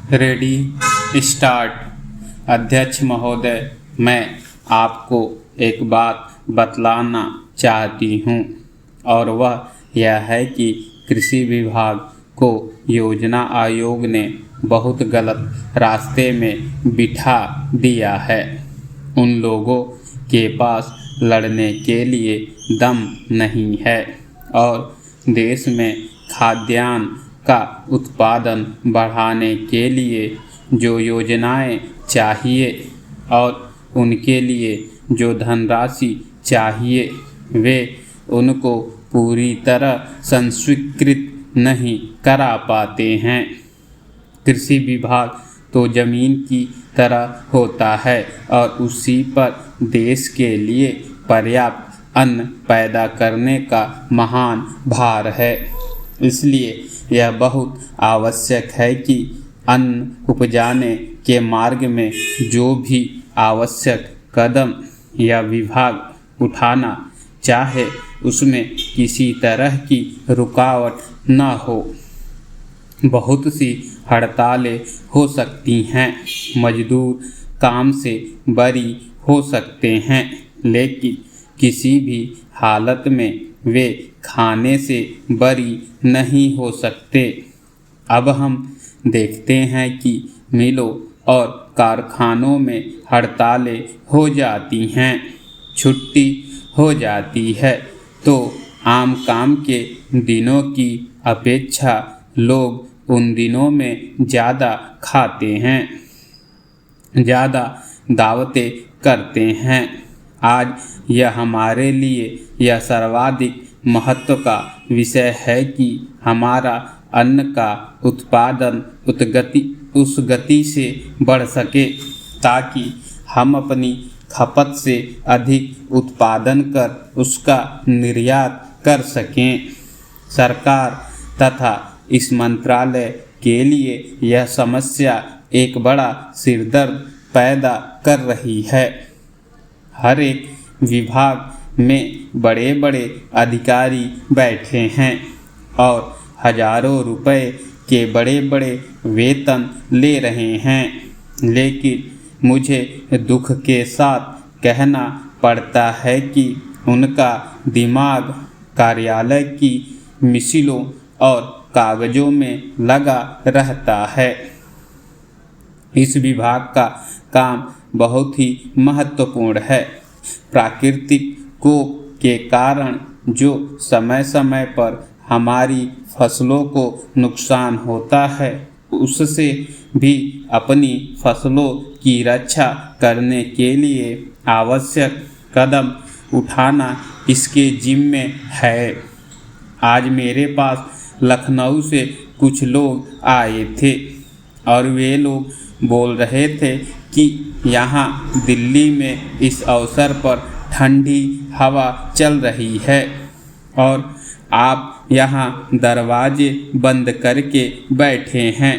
Ready start. अध्यक्ष महोदय, मैं आपको एक बात बतलाना चाहती हूँ और वह यह है कि कृषि विभाग को योजना आयोग ने बहुत गलत रास्ते में बिठा दिया है। उन लोगों के पास लड़ने के लिए दम नहीं है और देश में खाद्यान्न का उत्पादन बढ़ाने के लिए जो योजनाएं चाहिए और उनके लिए जो धनराशि चाहिए वे उनको पूरी तरह संस्वीकृत नहीं करा पाते हैं। कृषि विभाग तो ज़मीन की तरह होता है और उसी पर देश के लिए पर्याप्त अन्न पैदा करने का महान भार है। इसलिए यह बहुत आवश्यक है कि अन्न उपजाने के मार्ग में जो भी आवश्यक कदम यह विभाग उठाना चाहे उसमें किसी तरह की रुकावट न हो। बहुत सी हड़तालें हो सकती हैं, मजदूर काम से बरी हो सकते हैं, लेकिन किसी भी हालत में वे खाने से बरी नहीं हो सकते। अब हम देखते हैं कि मिलों और कारखानों में हड़तालें हो जाती हैं, छुट्टी हो जाती है, तो आम काम के दिनों की अपेक्षा लोग उन दिनों में ज़्यादा खाते हैं, ज़्यादा दावतें करते हैं। आज यह हमारे लिए यह सर्वाधिक महत्व का विषय है कि हमारा अन्न का उत्पादन उस गति से बढ़ सके ताकि हम अपनी खपत से अधिक उत्पादन कर उसका निर्यात कर सकें। सरकार तथा इस मंत्रालय के लिए यह समस्या एक बड़ा सिरदर्द पैदा कर रही है। हर एक विभाग में बड़े बड़े अधिकारी बैठे हैं और हजारों रुपए के बड़े बड़े वेतन ले रहे हैं, लेकिन मुझे दुख के साथ कहना पड़ता है कि उनका दिमाग कार्यालय की मिसिलों और कागज़ों में लगा रहता है। इस विभाग का काम बहुत ही महत्वपूर्ण है। प्राकृतिक कोप के कारण जो समय समय पर हमारी फसलों को नुकसान होता है, उससे भी अपनी फसलों की रक्षा करने के लिए आवश्यक कदम उठाना इसके जिम्मे है। आज मेरे पास लखनऊ से कुछ लोग आए थे और वे लोग बोल रहे थे कि यहाँ दिल्ली में इस अवसर पर ठंडी हवा चल रही है और आप यहाँ दरवाजे बंद करके बैठे हैं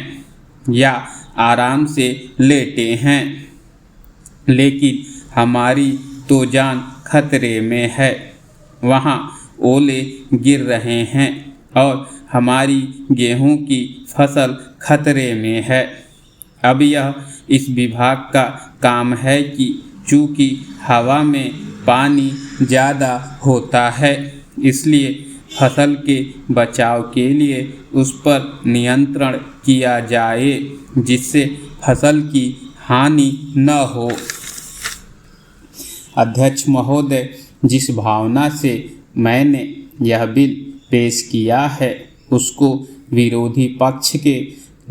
या आराम से लेटे हैं, लेकिन हमारी तो जान खतरे में है। वहाँ ओले गिर रहे हैं और हमारी गेहूं की फसल खतरे में है। अब यह इस विभाग का काम है कि चूँकि हवा में पानी ज़्यादा होता है, इसलिए फसल के बचाव के लिए उस पर नियंत्रण किया जाए जिससे फसल की हानि न हो। अध्यक्ष महोदय, जिस भावना से मैंने यह बिल पेश किया है उसको विरोधी पक्ष के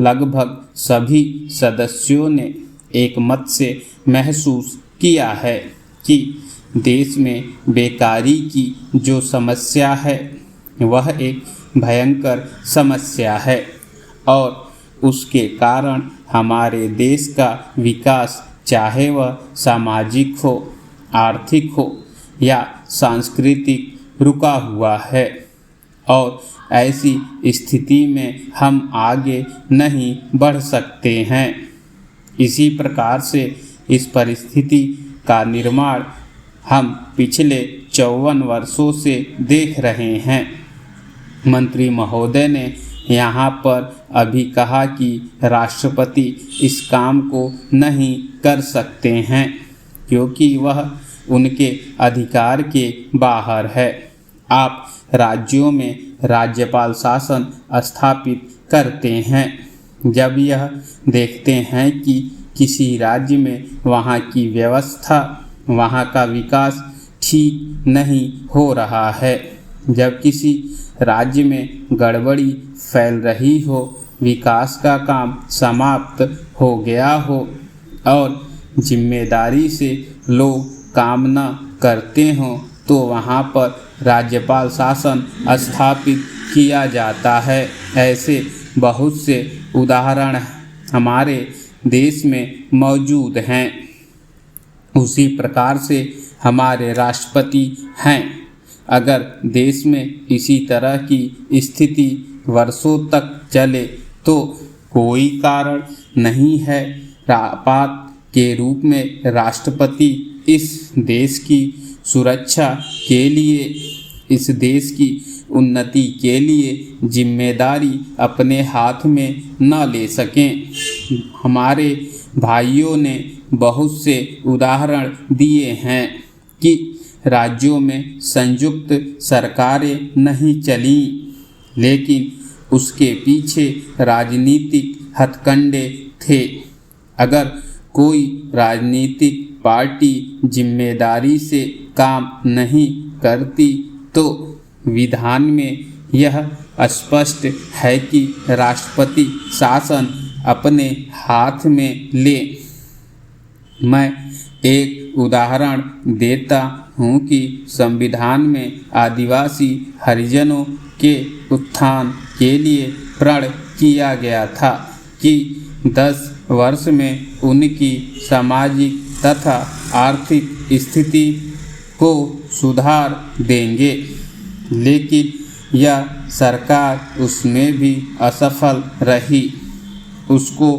लगभग सभी सदस्यों ने एक मत से महसूस किया है कि देश में बेकारी की जो समस्या है वह एक भयंकर समस्या है और उसके कारण हमारे देश का विकास, चाहे वह सामाजिक हो, आर्थिक हो या सांस्कृतिक, रुका हुआ है और ऐसी स्थिति में हम आगे नहीं बढ़ सकते हैं। इसी प्रकार से इस परिस्थिति का निर्माण हम पिछले 54 वर्षों से देख रहे हैं। मंत्री महोदय ने यहाँ पर अभी कहा कि राष्ट्रपति इस काम को नहीं कर सकते हैं क्योंकि वह उनके अधिकार के बाहर है। आप राज्यों में राज्यपाल शासन स्थापित करते हैं जब यह देखते हैं कि किसी राज्य में वहाँ की व्यवस्था, वहाँ का विकास ठीक नहीं हो रहा है, जब किसी राज्य में गड़बड़ी फैल रही हो, विकास का काम समाप्त हो गया हो और जिम्मेदारी से लोग काम न करते हों, तो वहाँ पर राज्यपाल शासन स्थापित किया जाता है। ऐसे बहुत से उदाहरण हमारे देश में मौजूद हैं। उसी प्रकार से हमारे राष्ट्रपति हैं। अगर देश में इसी तरह की स्थिति वर्षों तक चले तो कोई कारण नहीं है आपात के रूप में राष्ट्रपति इस देश की सुरक्षा के लिए, इस देश की उन्नति के लिए जिम्मेदारी अपने हाथ में न ले सकें। हमारे भाइयों ने बहुत से उदाहरण दिए हैं कि राज्यों में संयुक्त सरकारें नहीं चली, लेकिन उसके पीछे राजनीतिक हथकंडे थे। अगर कोई राजनीतिक पार्टी जिम्मेदारी से काम नहीं करती तो विधान में यह स्पष्ट है कि राष्ट्रपति शासन अपने हाथ में ले। मैं एक उदाहरण देता हूँ कि संविधान में आदिवासी हरिजनों के उत्थान के लिए प्रण किया गया था कि 10 वर्ष में उनकी सामाजिक तथा आर्थिक स्थिति को सुधार देंगे, लेकिन यह सरकार उसमें भी असफल रही। उसको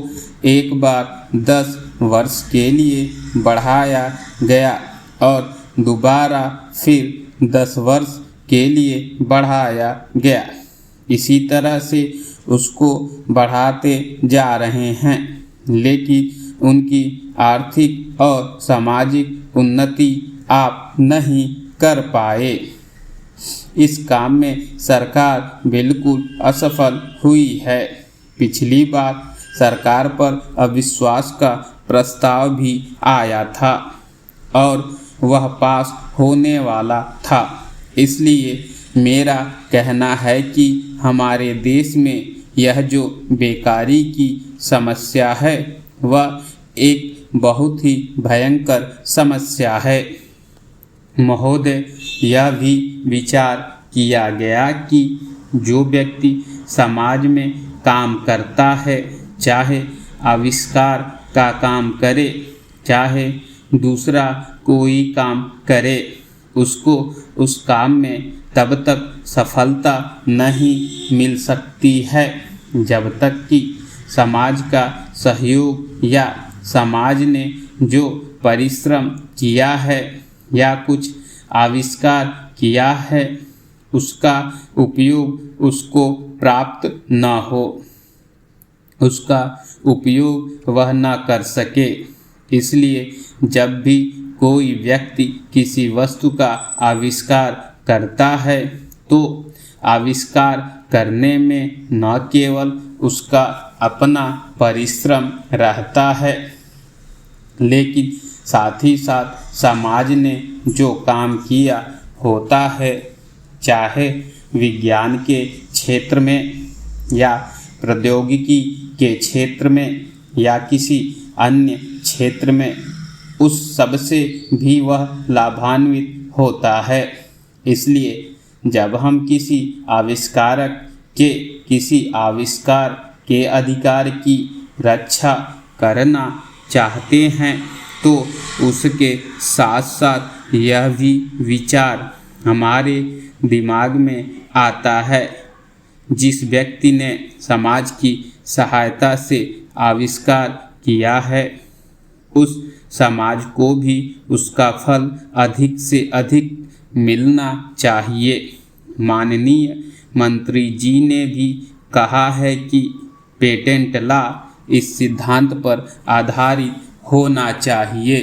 एक बार 10 वर्ष के लिए बढ़ाया गया और दोबारा फिर 10 वर्ष के लिए बढ़ाया गया। इसी तरह से उसको बढ़ाते जा रहे हैं, लेकिन उनकी आर्थिक और सामाजिक उन्नति आप नहीं कर पाए। इस काम में सरकार बिल्कुल असफल हुई है। पिछली बार सरकार पर अविश्वास का प्रस्ताव भी आया था और वह पास होने वाला था। इसलिए मेरा कहना है कि हमारे देश में यह जो बेकारी की समस्या है वह एक बहुत ही भयंकर समस्या है। महोदय, यह भी विचार किया गया कि जो व्यक्ति समाज में काम करता है, चाहे आविष्कार का काम करे, चाहे दूसरा कोई काम करे, उसको उस काम में तब तक सफलता नहीं मिल सकती है जब तक कि समाज का सहयोग या समाज ने जो परिश्रम किया है या कुछ आविष्कार किया है उसका उपयोग उसको प्राप्त न हो, उसका उपयोग वह न कर सके। इसलिए जब भी कोई व्यक्ति किसी वस्तु का आविष्कार करता है तो आविष्कार करने में न केवल उसका अपना परिश्रम रहता है, लेकिन साथ ही साथ समाज ने जो काम किया होता है, चाहे विज्ञान के क्षेत्र में या प्रौद्योगिकी के क्षेत्र में या किसी अन्य क्षेत्र में, उस सब से भी वह लाभान्वित होता है। इसलिए जब हम किसी आविष्कारक के किसी आविष्कार के अधिकार की रक्षा करना चाहते हैं तो उसके साथ साथ यह भी विचार हमारे दिमाग में आता है, जिस व्यक्ति ने समाज की सहायता से आविष्कार किया है उस समाज को भी उसका फल अधिक से अधिक मिलना चाहिए। माननीय मंत्री जी ने भी कहा है कि पेटेंट लॉ इस सिद्धांत पर आधारित होना चाहिए